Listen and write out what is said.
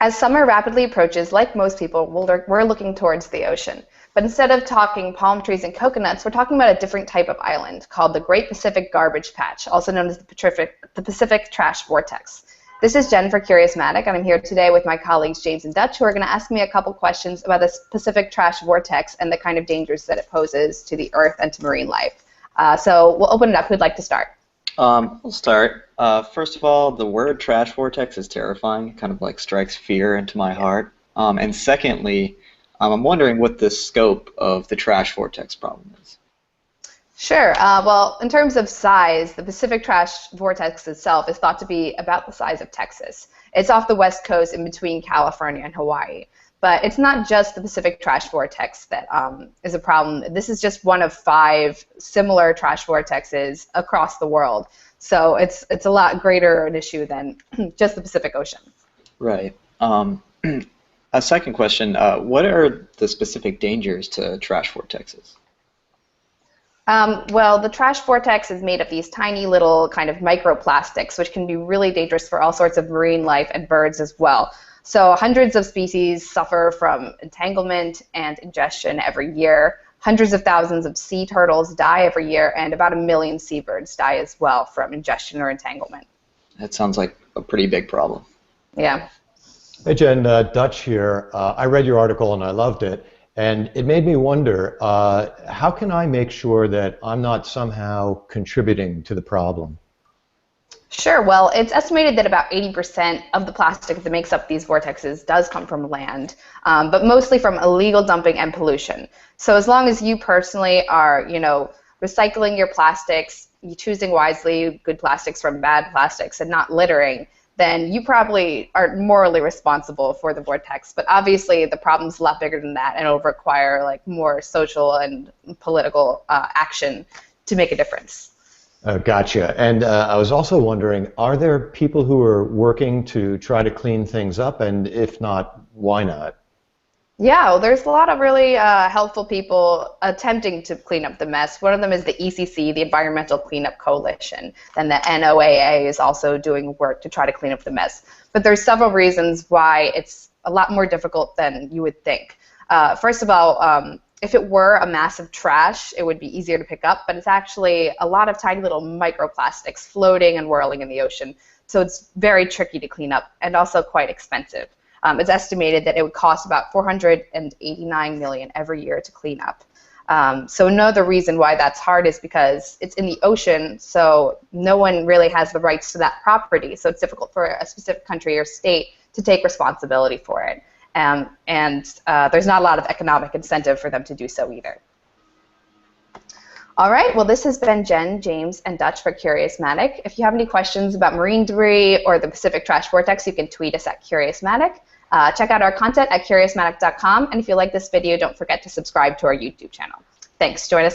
As summer rapidly approaches, like most people, we're looking towards the ocean. But instead of talking palm trees and coconuts, we're talking about a different type of island called the Great Pacific Garbage Patch, also known as the Pacific Trash Vortex. This is Jen for Curiousmatic, and I'm here today with my colleagues James and Dutch, who are going to ask me a couple questions about this Pacific Trash Vortex and the kind of dangers that it poses to the Earth and to marine life. So we'll open it up. Who'd like to start? I'll start. First of all, the word trash vortex is terrifying. It kind of like strikes fear into my heart. And secondly, I'm wondering what the scope of the trash vortex problem is. Sure. Well, in terms of size, the Pacific Trash Vortex itself is thought to be about the size of Texas. It's off the west coast in between California and Hawaii. But it's not just the Pacific Trash Vortex that is a problem. This is just one of 5 similar trash vortexes across the world. So it's a lot greater an issue than just the Pacific Ocean. Right. A second question, what are the specific dangers to trash vortexes? Well, the trash vortex is made of these tiny little kind of microplastics, which can be really dangerous for all sorts of marine life and birds as well. So hundreds of species suffer from entanglement and ingestion every year. Hundreds of thousands of sea turtles die every year, and about 1 million seabirds die as well from ingestion or entanglement. That sounds like a pretty big problem. Yeah. Hey Jen, Dutch here. I read your article and I loved it, and it made me wonder, how can I make sure that I'm not somehow contributing to the problem? Sure. Well, it's estimated that about 80% of the plastic that makes up these vortexes does come from land, but mostly from illegal dumping and pollution. So as long as you personally are, recycling your plastics, you choosing wisely good plastics from bad plastics and not littering, then you probably are morally responsible for the vortex. But obviously, the problem's a lot bigger than that, and it'll require more social and political action to make a difference. Gotcha. And I was also wondering, are there people who are working to try to clean things up? And if not, why not? Yeah, well, there's a lot of really helpful people attempting to clean up the mess. One of them is the ECC, the Environmental Cleanup Coalition. And the NOAA is also doing work to try to clean up the mess. But there's several reasons why it's a lot more difficult than you would think. First of all, if it were a massive trash, it would be easier to pick up, but it's actually a lot of tiny little microplastics floating and whirling in the ocean. So it's very tricky to clean up and also quite expensive. It's estimated that it would cost about $489 million every year to clean up. So another reason why that's hard is because it's in the ocean, so no one really has the rights to that property. So it's difficult for a specific country or state to take responsibility for it. And there's not a lot of economic incentive for them to do so either. All right, well, this has been Jen, James, and Dutch for Curiousmatic. If you have any questions about marine debris or the Pacific Trash Vortex, you can tweet us at Curiousmatic. Check out our content at curiousmatic.com, and if you like this video, don't forget to subscribe to our YouTube channel. Thanks. Join us